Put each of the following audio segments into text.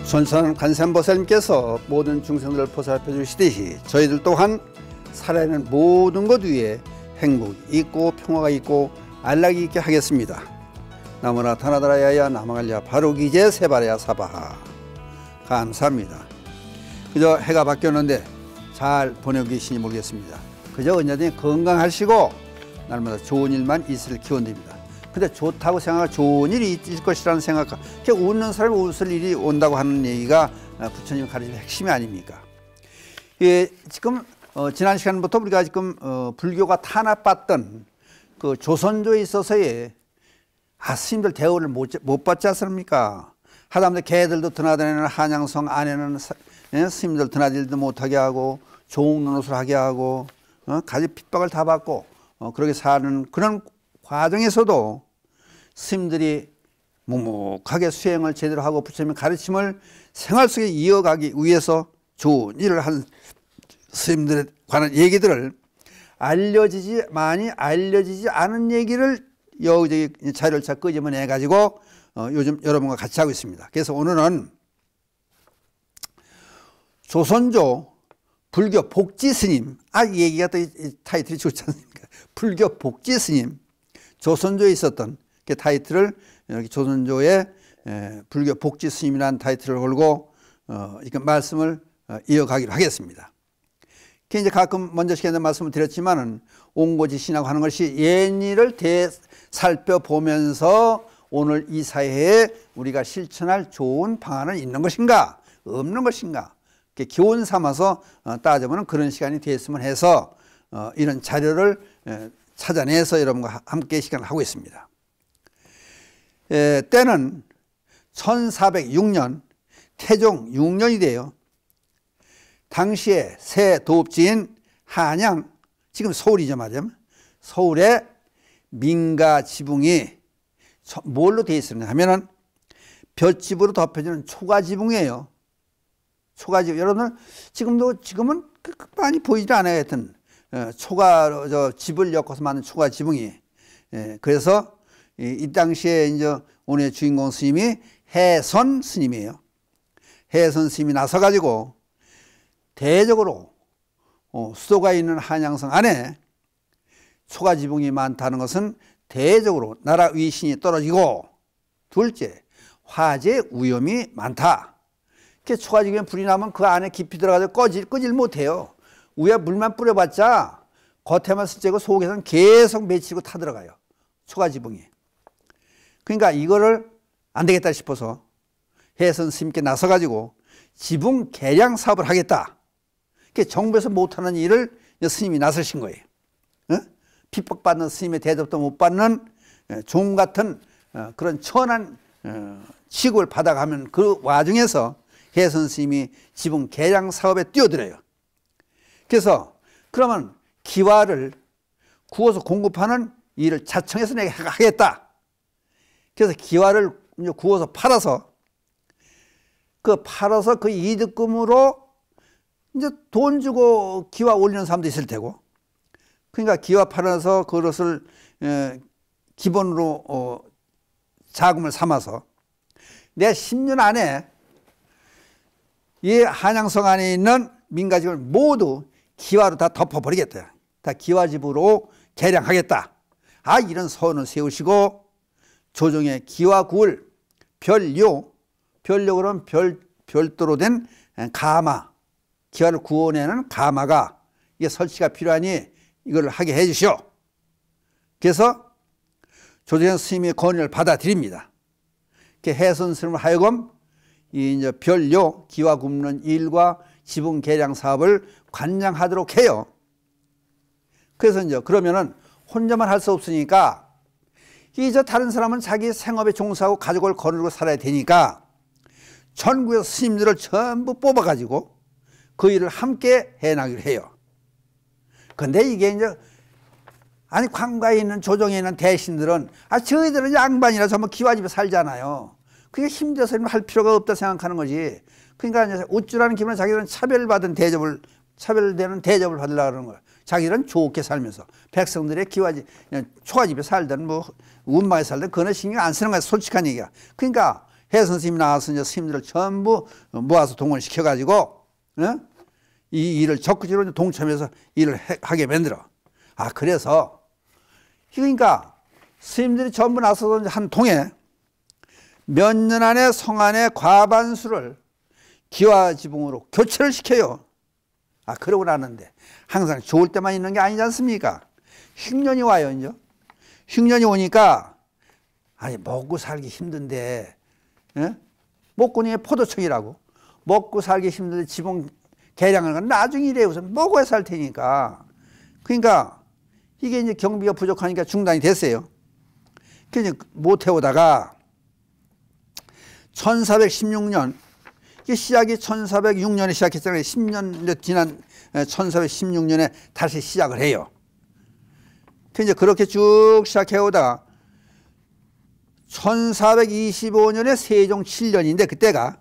전선 관세음보살님께서 모든 중생들을 보살펴 주시듯이 저희들 또한 살아있는 모든 것 위에 행복이 있고 평화가 있고 안락이 있게 하겠습니다. 나무나 타나다라야야 나마갈야 바로기제 세바라야 사바하. 감사합니다. 그저 해가 바뀌었는데 잘 보내고 계시니 모르겠습니다. 그저 언제든지 건강하시고 날마다 좋은 일만 있을 기원됩니다. 근데 좋다고 생각하고 좋은 일이 있을 것이라는 생각, 웃는 사람이 웃을 일이 온다고 하는 얘기가 부처님 가르침의 핵심이 아닙니까? 예, 지금 지난 시간부터 우리가 지금 불교가 탄압받던 그 조선조에 있어서의 스님들 대우를 못 받지 않습니까? 하다못해 개들도 드나다니는 한양성 안에는 스님들 드나들지도 못하게 하고 좋은 옷을 하게 하고 가지 핍박을 다 받고 그렇게 사는 그런 과정에서도 스님들이 묵묵하게 수행을 제대로 하고 부처님의 가르침을 생활 속에 이어가기 위해서 좋은 일을 한 스님들에 관한 얘기들을 많이 알려지지 않은 얘기를 여기저기 자료를 잘 끄집어내 가지고 요즘 여러분과 같이 하고 있습니다. 그래서 오늘은 조선조 불교 복지 스님, 이 얘기가 또 타이틀이 좋지 않습니까? 불교 복지 스님, 조선조에 있었던 그 타이틀을 이렇게 조선조의 불교 복지 스님이라는 타이틀을 걸고 이렇게 말씀을 이어가기로 하겠습니다. 이제 가끔 먼저 시간에 말씀을 드렸지만은 옹고지신이라고 하는 것이 옛일을 살펴보면서 오늘 이 사회에 우리가 실천할 좋은 방안은 있는 것인가 없는 것인가 교훈 삼아서 따져보는 그런 시간이 됐으면 해서 이런 자료를 찾아내서 여러분과 함께 시간을 하고 있습니다. 때는 1406년 태종 6년이 돼요. 당시에 새 도읍지인 한양, 지금 서울이죠 말이죠. 서울의 민가 지붕이 뭘로 되어 있습니까 하면은 볏짚으로 덮여지는 초가지붕이에요. 초가지붕. 여러분들 지금은 많이 보이지 않아요. 하여튼 집을 엮어서 만든 초가지붕이. 그래서 이 당시에 이제 오늘 주인공 스님이 해선 스님이에요. 해선 스님이 나서 가지고 대적으로 수도가 있는 한양성 안에 초가지붕이 많다는 것은 대적으로 나라 위신이 떨어지고, 둘째 화재 위험이 많다. 초가지붕에 불이 나면 그 안에 깊이 들어가서 끄질 못해요. 위에 물만 뿌려봤자 겉에만 스치고 속에서는 계속 맺히고 타들어가요. 초가지붕이. 그러니까 이거를 안 되겠다 싶어서 해선 스님께 나서 가지고 지붕 개량 사업을 하겠다. 정부에서 못하는 일을 스님이 나서신 거예요. 핍박받는 스님의 대접도 못 받는 종 같은 그런 천한 취급을 받아가면 그 와중에서 해선 스님이 지붕 개량 사업에 뛰어들어요. 그래서 그러면 기와를 구워서 공급하는 일을 자청해서 내가 하겠다. 그래서 기와를 구워서 팔아서 그 이득금으로 이제 돈 주고 기와 올리는 사람도 있을 테고, 그러니까 기와 팔아서 그것을 기본으로 자금을 삼아서 내 10년 안에 이 한양성 안에 있는 민가집을 모두 기와로 다 덮어버리겠다. 다 기와집으로 개량하겠다. 이런 서원을 세우시고 조정의 기와구을 별료 그러면 별도로 된 가마, 기와를 구워내는 가마가 이게 설치가 필요하니 이걸 하게 해주시오. 그래서 조정현 스님의 건의를 받아들입니다. 해선 스님을 하여금 이제 별료 기와 굽는 일과 지붕 개량 사업을 관장하도록 해요. 그래서 이제 그러면은 혼자만 할 수 없으니까 다른 사람은 자기 생업에 종사하고 가족을 거느리고 살아야 되니까 전국의 스님들을 전부 뽑아가지고 그 일을 함께 해나가기로 해요. 근데 이게 이제 관가에 있는 조정에 있는 대신들은 저희들은 양반이라 전부 기와집에 살잖아요. 그게 힘들어서 할 필요가 없다 생각하는 거지. 그러니까 이제 우쭐하는 기분에 자기들은 차별되는 대접을 받으려고 그러는 거예요. 자기들은 좋게 살면서 백성들의 초가집에 살든 운마에 살든 그거는 신경 안 쓰는 거야. 솔직한 얘기야. 그러니까 혜선 스님이 나와서 이제 스님들을 전부 모아서 동원시켜가지고, 이 일을 적극적으로 동참해서 일을 하게 만들어. 그래서, 그러니까 스님들이 전부 나서서 한 통에 몇 년 안에 성안의 과반수를 기와지붕으로 교체를 시켜요. 그러고 나는데 항상 좋을 때만 있는 게 아니지 않습니까? 흉년이 와요, 이제. 흉년이 오니까, 먹고 살기 힘든데, 목구니에 포도청이라고. 먹고 살기 힘든데 지붕 개량하는 건 나중에 이래요. 우선 먹어야 살 테니까. 그러니까 이게 이제 경비가 부족하니까 중단이 됐어요. 그래서 못 해오다가 1416년, 이게 시작이 1406년에 시작했잖아요. 10년 지난 1416년에 다시 시작을 해요. 이제 그렇게 쭉 시작해오다가 1425년에 세종 7년인데 그때가,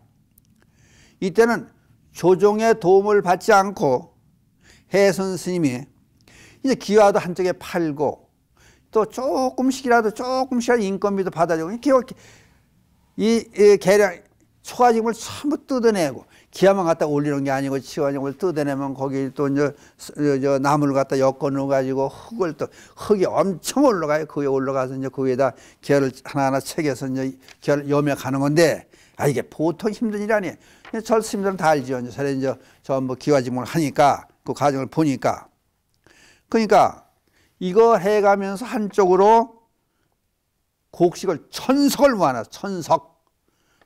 이때는 조종의 도움을 받지 않고 혜선 스님이 이제 기와도 한쪽에 팔고 또 조금씩이라도 인건비도 받아주고 이 계량 초가집을 전부 뜯어내고, 기와만 갖다 올리는 게 아니고 초가집을 뜯어내면 거기 또 이제 나무를 갖다 엮어 넣어가지고 흙이 엄청 올라가요. 그 위에 올라가서 이제 그 위에다 기와를 하나하나 채겨서 이제 기와를 염액하는 건데, 이게 보통 힘든 일이 아니에요. 절 스님들은 다 알죠. 이제 전부 기와집을 하니까 그 과정을 보니까. 그러니까 이거 해가면서 한쪽으로 곡식을 천석을 모아놔.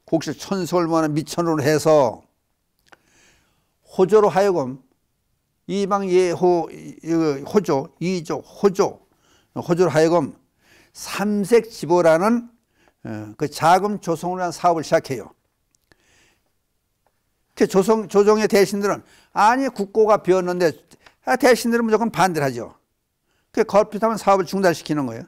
곡식 천석을 모아놔 미천으로 해서 호조로 하여금 호조로 하여금 삼색지보라는 그 자금 조성을 한 사업을 시작해요. 조정의 대신들은 국고가 비었는데 대신들은 무조건 반대를 하죠. 걸핏하면 사업을 중단시키는 거예요.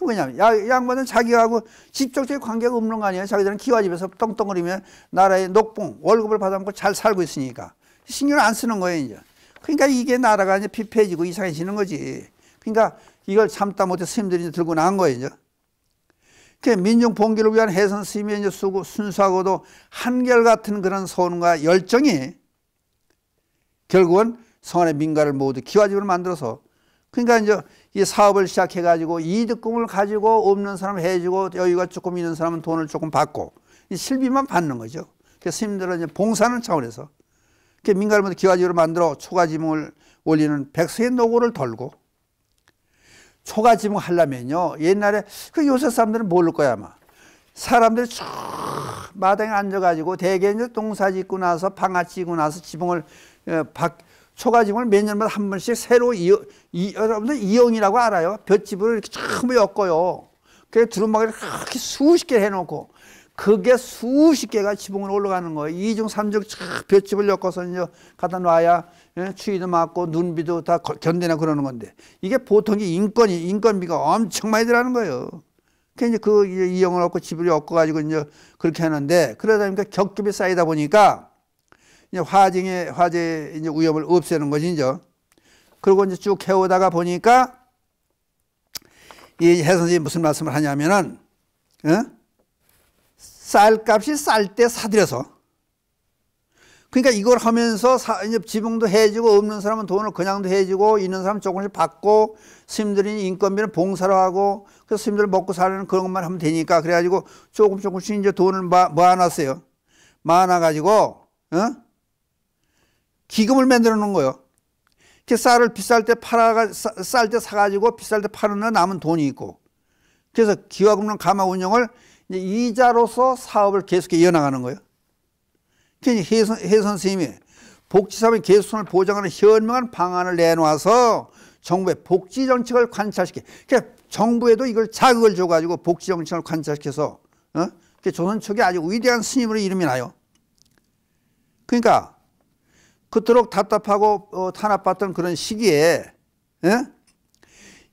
왜냐하면 양반은 자기하고 직접적인 관계가 없는 거 아니에요. 자기들은 기와집에서 떵떵거리며 나라의 녹봉 월급을 받아먹고 잘 살고 있으니까 신경을 안 쓰는 거예요, 이제. 그러니까 이게 나라가 이제 피폐해지고 이상해지는 거지. 그러니까 이걸 참다 못해 스님들이 이제 들고 나간 거예요, 이제. 민중 봉기를 위한 혜선 스님의 이제 순수하고도 한결같은 그런 소원과 열정이 결국은 성안의 민가를 모두 기와집으로 만들어서, 그러니까 이제 이 사업을 시작해가지고 이득금을 가지고 없는 사람 해주고 여유가 조금 있는 사람은 돈을 조금 받고 이 실비만 받는 거죠. 그래서 스님들은 이제 봉사하는 차원에서 민가를 모두 기와집으로 만들어 초가지붕을 올리는 백서의 노고를 덜고, 초가지붕 하려면요, 옛날에 요새 사람들은 모를 거야 아마. 사람들이 쭉 마당에 앉아가지고 대개 이제 농사 짓고 나서 방아 찌고 나서 지붕을 초가지붕을 몇 년마다 한 번씩 새로 여러분들 이용이라고 알아요? 볏짚으로 이렇게 전부 엮어요. 그래서 두루마기를 그렇게 수십 개 해놓고 그게 수십 개가 지붕으로 올라가는 거예요. 이중 삼중 볏짚을 엮어서 이제 갖다 놔야 추위도 맞고 눈비도 다 견디나 그러는 건데, 이게 보통 인건비가 엄청 많이 들어가는 거예요. 그래서 이제 이용을 얻고 집을 엮어가지고 이제 그렇게 하는데, 그러다 보니까 겹겹이 쌓이다 보니까 이제 화재 이제 위험을 없애는 것이 이제. 그리고 이제 쭉 해오다가 보니까 이 혜선생님이 무슨 말씀을 하냐면은, 쌀값이 쌀 때 사들여서, 그러니까 이걸 하면서 이제 지붕도 해주고 없는 사람은 돈을 그냥도 해주고 있는 사람은 조금씩 받고 스님들이 인건비는 봉사로 하고, 그래서 스님들 먹고 사는 그런 것만 하면 되니까 그래가지고 조금씩 이제 돈을 모아놨어요. 모아놔가지고 기금을 만들어 놓은 거예요. 쌀을 비쌀 때 쌀 때 사가지고 비쌀 때 파는 남은 돈이 있고, 그래서 기와금융 가마 운영을 이제 이자로서 사업을 계속 이어나가는 거예요. 그래서 혜선 선생님이 복지사업의 계속성을 보장하는 현명한 방안을 내놓아서 정부의 복지 정책을 관찰시켜. 그러니까 정부에도 이걸 자극을 줘가지고 복지 정책을 관찰시켜서 조선 초기 아주 위대한 스님으로 이름이 나요. 그러니까 그토록 답답하고 탄압받던 그런 시기에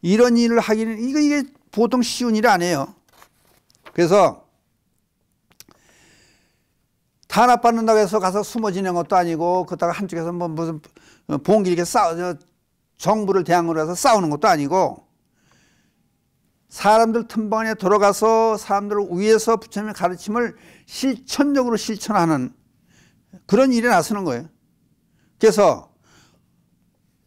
이런 일을 하기는 이게 보통 쉬운 일이 아니에요. 그래서 탄압받는다고 해서 가서 숨어 지내는 것도 아니고, 그러다가 한쪽에서 뭐 무슨 봉기 이렇게 정부를 대항으로 해서 싸우는 것도 아니고, 사람들 틈번에 들어가서 사람들을 위해서 부처님의 가르침을 실천적으로 실천하는 그런 일에 나서는 거예요. 그래서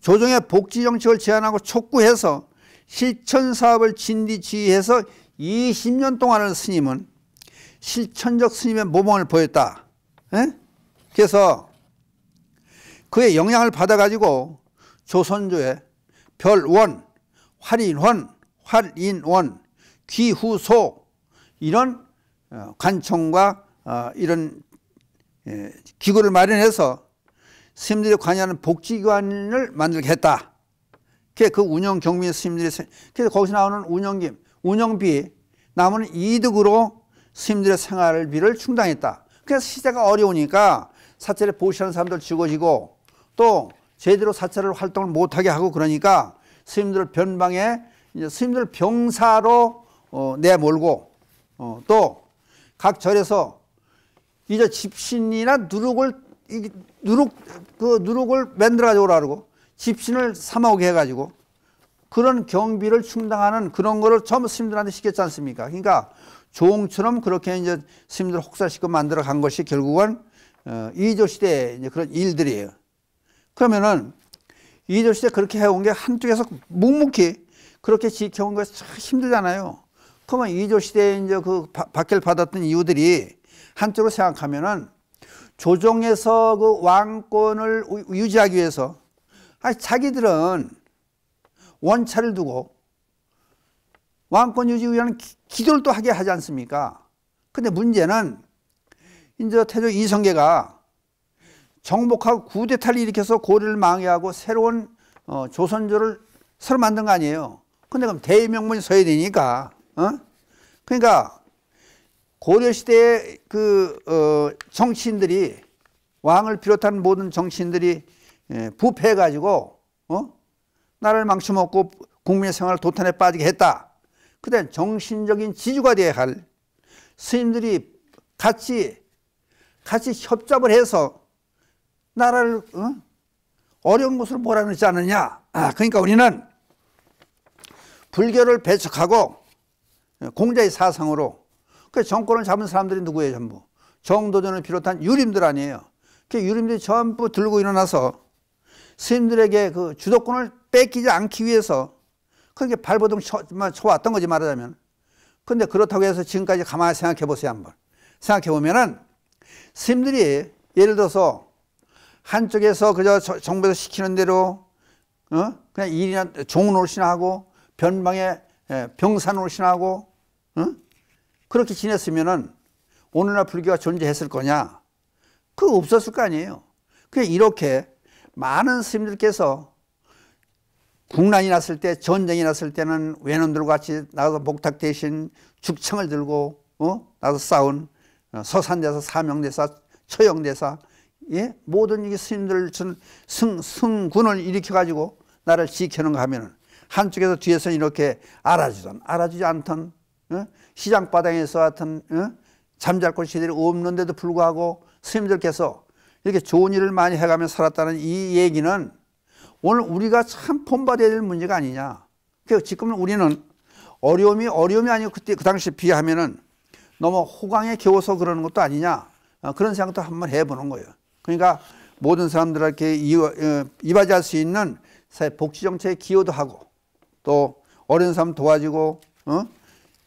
조정의 복지 정책을 제안하고 촉구해서 실천 사업을 진디지휘해서 20년 동안을 스님은 실천적 스님의 모범을 보였다. 에? 그래서 그의 영향을 받아가지고 조선조의 별원, 활인원, 귀후소 이런 관청과 이런 기구를 마련해서 스님들이 관여하는 복지기관을 만들게 했다. 그 운영 경비 스님들이 그래서 거기서 나오는 운영비 남은 이득으로 스님들의 생활비를 충당했다. 그래서 시대가 어려우니까 사찰에 보시하는 사람들 죽어지고 또 제대로 사찰을 활동을 못하게 하고 그러니까 스님들을 변방에 스님들 병사로 내몰고 또 각 절에서 이제 집신이나 누룩을 만들어 가지고 오라고 집신을 삼아오게 해가지고 그런 경비를 충당하는 그런 거를 전부 스님들한테 시켰지 않습니까? 그러니까 종처럼 그렇게 이제 스님들 혹사시켜 만들어 간 것이 결국은 이조 시대의 이제 그런 일들이에요. 그러면은 이조 시대 그렇게 해온 게 한쪽에서 묵묵히 그렇게 지켜온 것이 참 힘들잖아요. 그러면 이조 시대에 이제 그 박해를 받았던 이유들이 한쪽으로 생각하면은 조정에서 그 왕권을 유지하기 위해서 자기들은 원차를 두고 왕권 유지 위한 기도를 또 하게 하지 않습니까? 근데 문제는 이제 태조 이성계가 정복하고 쿠데타를 일으켜서 고려를 망해하고 새로운 조선조를 새로 만든 거 아니에요. 근데 그럼 대명분이 서야 되니까 그러니까 고려시대의 정치인들이 왕을 비롯한 모든 정치인들이 부패해가지고 나라를 망쳐먹고 국민의 생활을 도탄에 빠지게 했다. 그때 정신적인 지주가 되어야 할 스님들이 같이 협잡을 해서 나라를 어려운 곳으로 몰아넣지 않느냐. 그러니까 우리는 불교를 배척하고 공자의 사상으로 그 정권을 잡은 사람들이 누구예요? 전부 정도전을 비롯한 유림들 아니에요. 그 유림들이 전부 들고 일어나서 스님들에게 그 주도권을 뺏기지 않기 위해서 그렇게 발버둥 쳐왔던 거지 말하자면. 근데 그렇다고 해서 지금까지 가만히 생각해 보세요. 한번 생각해 보면은 스님들이 예를 들어서 한쪽에서 그저 정부에서 시키는 대로 그냥 일이나 종 노릇이나 하고 변방에 병사 노릇이나 하고 그렇게 지냈으면은 오늘날 불교가 존재했을 거냐? 그거 없었을 거 아니에요. 그냥 이렇게 많은 스님들께서 국난이 났을 때, 전쟁이 났을 때는 외놈들과 같이 나가서 목탁 대신 죽청을 들고 나가서 싸운 서산대사, 사명대사, 처영대사, 예? 모든 이 스님들 승군을 일으켜가지고 나를 지켜는가 하면은 한쪽에서 뒤에서 이렇게 알아주지 않던 시장바닥에서 하여튼 잠잘 곳이 제대로 없는데도 불구하고 스님들께서 이렇게 좋은 일을 많이 해가며 살았다는 이 얘기는 오늘 우리가 참 본받아야 될 문제가 아니냐. 그래서 지금 우리는 어려움이 아니고 그때 그 당시에 비하면은 너무 호강에 겨워서 그러는 것도 아니냐. 그런 생각도 한번 해보는 거예요. 그러니까 모든 사람들에게 이바지할 수 있는 복지정책에 기여도 하고 또 어려운 사람 도와주고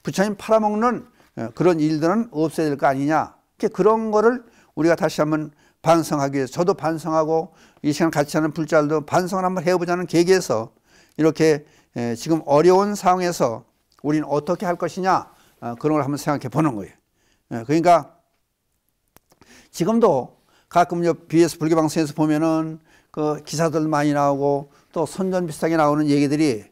부처님 팔아먹는 그런 일들은 없어야 될 거 아니냐. 그런 거를 우리가 다시 한번 반성하기 위해서 저도 반성하고 이 시간 같이 하는 불자들도 반성을 한번 해보자는 계기에서 이렇게 지금 어려운 상황에서 우리는 어떻게 할 것이냐 그런 걸 한번 생각해 보는 거예요. 그러니까 지금도 가끔 BS 불교방송에서 보면은 그 기사들 많이 나오고 또 선전 비슷하게 나오는 얘기들이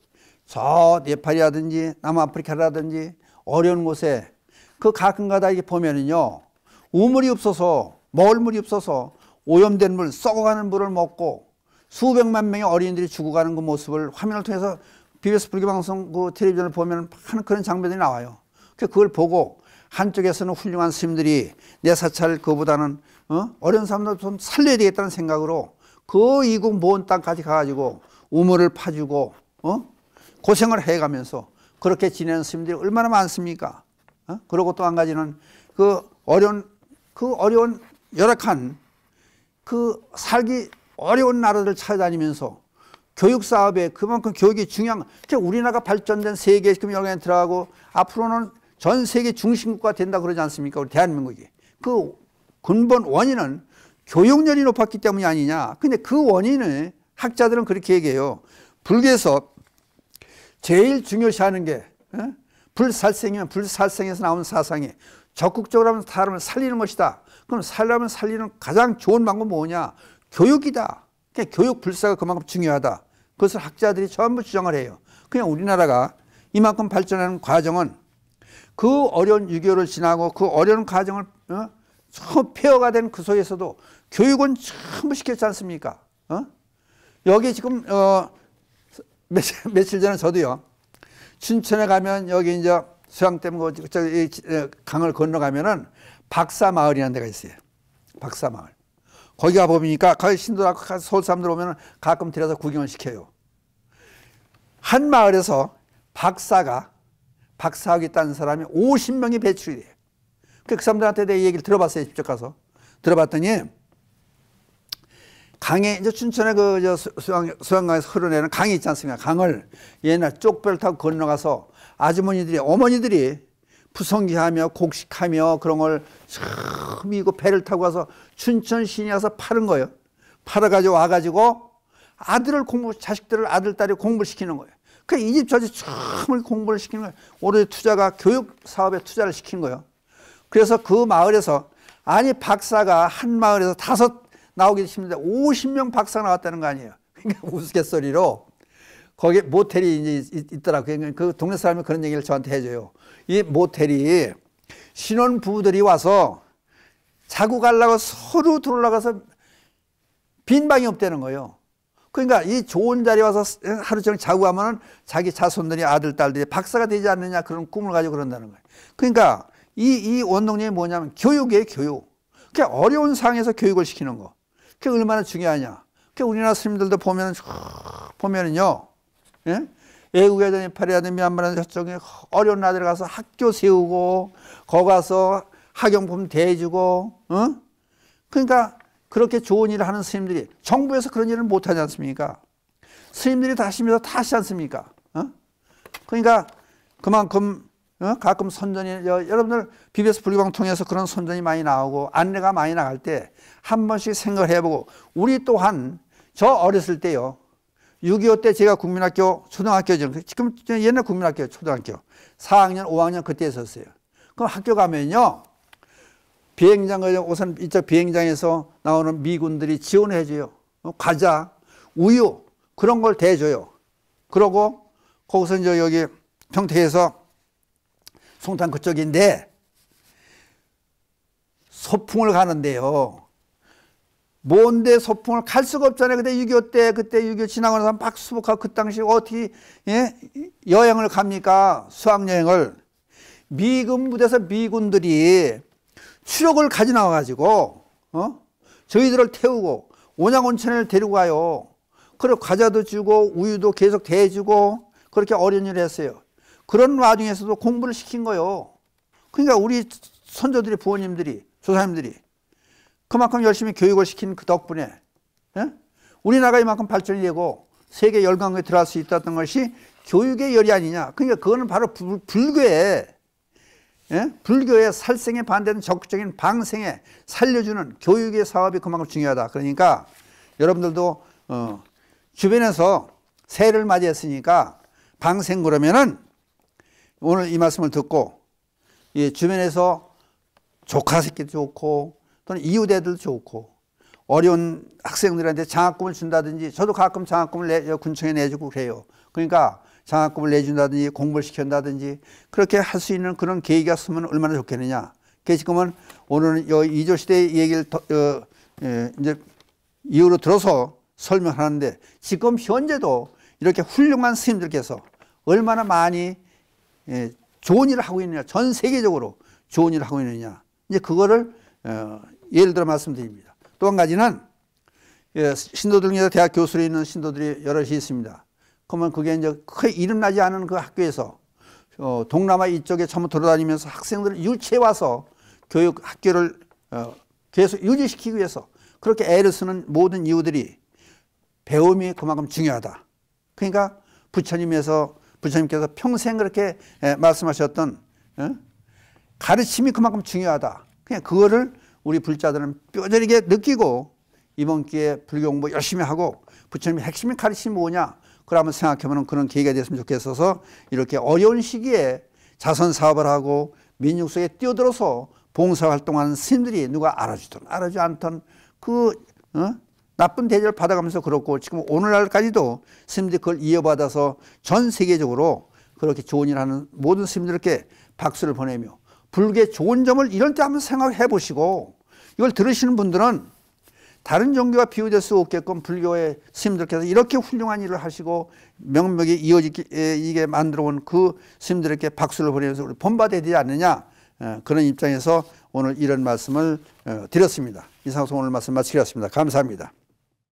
저 네팔이라든지 남아프리카라든지 어려운 곳에 그 가끔가다 이렇게 보면은요 우물이 없어서 먹을 물이 없어서 오염된 물, 썩어가는 물을 먹고 수백만 명의 어린이들이 죽어가는 그 모습을 화면을 통해서 BS 불교방송 그 텔레비전을 보면 하는 그런 장면들이 나와요. 그걸 보고 한쪽에서는 훌륭한 스님들이 내 사찰 그보다는 어려운 사람들 좀 살려야 되겠다는 생각으로 그 이국 먼 땅까지 가가지고 우물을 파주고 고생을 해가면서 그렇게 지내는 스님들이 얼마나 많습니까? 그리고 또 한 가지는 그 어려운 열악한 그 살기 어려운 나라들 찾아다니면서 교육 사업에 그만큼 교육이 중요한, 우리나라가 발전된 세계 지금 열강에 들어가고 앞으로는 전 세계 중심국가 된다 그러지 않습니까? 우리 대한민국이. 그 근본 원인은 교육열이 높았기 때문이 아니냐. 근데 그 원인을 학자들은 그렇게 얘기해요. 불교에서 제일 중요시하는 게 불살생이면 불살생에서 나온 사상이 적극적으로 하면 사람을 살리는 것이다. 그럼 살려면 살리는 가장 좋은 방법은 뭐냐? 교육이다. 그러니까 교육 불사가 그만큼 중요하다. 그것을 학자들이 전부 주장을 해요. 그냥 우리나라가 이만큼 발전하는 과정은 그 어려운 6.25를 지나고 그 어려운 과정을 폐허가 된 그 속에서도 교육은 전부 시켰지 않습니까? 여기 지금 며칠 전에 저도요, 춘천에 가면 여기 이제 수양댐 강을 건너가면은 박사마을이라는 데가 있어요. 박사마을. 거기 가보니까 거기 신도하고 서울 사람들 오면 가끔 데려서 구경을 시켜요. 한 마을에서 박사하겠다는 사람이 50명이 배출이 돼요. 그 사람들한테 내 얘기를 들어봤어요. 직접 가서. 들어봤더니 강에, 이제 춘천에 그 수양강에서 흐르내는 강이 있지 않습니까? 강을 옛날 쪽배를 타고 건너가서 아주머니들이, 어머니들이 부성기하며 곡식하며 그런 걸 참 이고 배를 타고 가서 춘천 시내에 가서 파는 거예요. 팔아가지고 와가지고 자식들을 아들, 딸이 공부를 시키는 거예요. 그러니까 이 집 저 집 참 공부를 시키는 거예요. 올해 투자가 교육 사업에 투자를 시킨 거예요. 그래서 그 마을에서, 아니 박사가 한 마을에서 5 나오기 힘든데 50명 박사 나왔다는 거 아니에요. 그러니까 우스갯소리로 거기 모텔이 이제 있더라고요. 그 동네 사람이 그런 얘기를 저한테 해줘요. 이 모텔이 신혼 부부들이 와서 자고 가려고 서로 들어올라가서 빈 방이 없다는 거예요. 그러니까 이 좋은 자리에 와서 하루 종일 자고 가면은 자기 자손들이 아들, 딸들이 박사가 되지 않느냐 그런 꿈을 가지고 그런다는 거예요. 그러니까 이 원동력이 뭐냐면 교육이에요, 교육. 그러니까 어려운 상황에서 교육을 시키는 거. 그게 얼마나 중요하냐. 그러니까 우리나라 스님들도 보면은요, 예? 외국에 네팔이라든지 미얀마라든지 저쪽에 어려운 나라들 가서 학교 세우고, 거기 가서 학용품 대주고, 그러니까 그렇게 좋은 일을 하는 스님들이 정부에서 그런 일을 못하지 않습니까? 스님들이 다 하시면서 다 하시지 않습니까? 그러니까 그만큼 가끔 선전이, 여러분들 BBS 불교방 통해서 그런 선전이 많이 나오고 안내가 많이 나갈 때 한 번씩 생각을 해보고, 우리 또한 저 어렸을 때요, 6.25 때 제가 국민학교 초등학교죠. 지금 옛날 국민학교 초등학교 4학년 5학년 그때 했었어요. 그럼 학교 가면요, 비행장, 우선 이쪽 비행장에서 나오는 미군들이 지원을 해줘요. 과자, 우유 그런 걸 대줘요. 그러고 거기서 이제 여기 평택에서 송탄 그쪽인데 소풍을 가는데요. 뭔데 소풍을 갈 수가 없잖아요. 그때 6.25 때, 그때 6.25 지나고 나서 막 수복하고 그 당시 어떻게, 예? 여행을 갑니까? 수학여행을. 미군 부대에서 미군들이 추록을 가져 나와가지고, 저희들을 태우고 온양온천을 데리고 가요. 그리고 과자도 주고 우유도 계속 대주고 그렇게 어려운 일을 했어요. 그런 와중에서도 공부를 시킨 거예요. 그러니까 우리 선조들이, 부모님들이, 조상님들이 그만큼 열심히 교육을 시킨 그 덕분에, 예? 우리나라가 이만큼 발전이 되고 세계 열강에 들어갈 수 있었던 것이 교육의 열이 아니냐. 그러니까 그거는 바로 불교의, 예? 불교의 살생에 반대하는 적극적인 방생에 살려주는 교육의 사업이 그만큼 중요하다. 그러니까 여러분들도 주변에서 새해를 맞이했으니까 방생 그러면은 오늘 이 말씀을 듣고, 예, 주변에서 조카 새끼도 좋고 또는 이웃애들도 좋고 어려운 학생들한테 장학금을 준다든지, 저도 가끔 장학금을 군청에 내주고 그래요. 그러니까 장학금을 내준다든지 공부를 시킨다든지 그렇게 할 수 있는 그런 계기가 있으면 얼마나 좋겠느냐. 지금은 오늘은 이조 시대 얘기를 이제 이유로 들어서 설명하는데, 지금 현재도 이렇게 훌륭한 스님들께서 얼마나 많이 좋은 일을 하고 있느냐, 전 세계적으로 좋은 일을 하고 있느냐, 이제 그거를 예를 들어 말씀드립니다. 또 한 가지는 신도들 중에서 대학 교수로 있는 신도들이 여럿이 있습니다. 그러면 그게 이제 크게 이름나지 않은 그 학교에서 동남아 이쪽에 전부 돌아다니면서 학생들을 유치해 와서 교육 학교를 계속 유지시키기 위해서 그렇게 애를 쓰는 모든 이유들이 배움이 그만큼 중요하다. 그러니까 부처님께서 평생 그렇게 말씀하셨던 가르침이 그만큼 중요하다. 그냥 그거를 우리 불자들은 뼈저리게 느끼고 이번 기회에 불교 공부 열심히 하고 부처님의 핵심의 가르침이 뭐냐? 그걸 한번 생각해보는 그런 계기가 됐으면 좋겠어서 이렇게 어려운 시기에 자선 사업을 하고 민중 속에 뛰어들어서 봉사활동하는 스님들이 누가 알아주든 알아주지 않던 그 나쁜 대접을 받아가면서 그렇고 지금 오늘날까지도 스님들이 그걸 이어받아서 전 세계적으로 그렇게 좋은 일 하는 모든 스님들께 박수를 보내며 불교의 좋은 점을 이런 때 한번 생각해 보시고 이걸 들으시는 분들은 다른 종교와 비교될 수 없게끔 불교의 스님들께서 이렇게 훌륭한 일을 하시고 명맥이 이어지게 만들어 온 그 스님들에게 박수를 보내면서 우리 본받아야 되지 않느냐 그런 입장에서 오늘 이런 말씀을 드렸습니다. 이상으로 오늘 말씀 마치겠습니다. 감사합니다.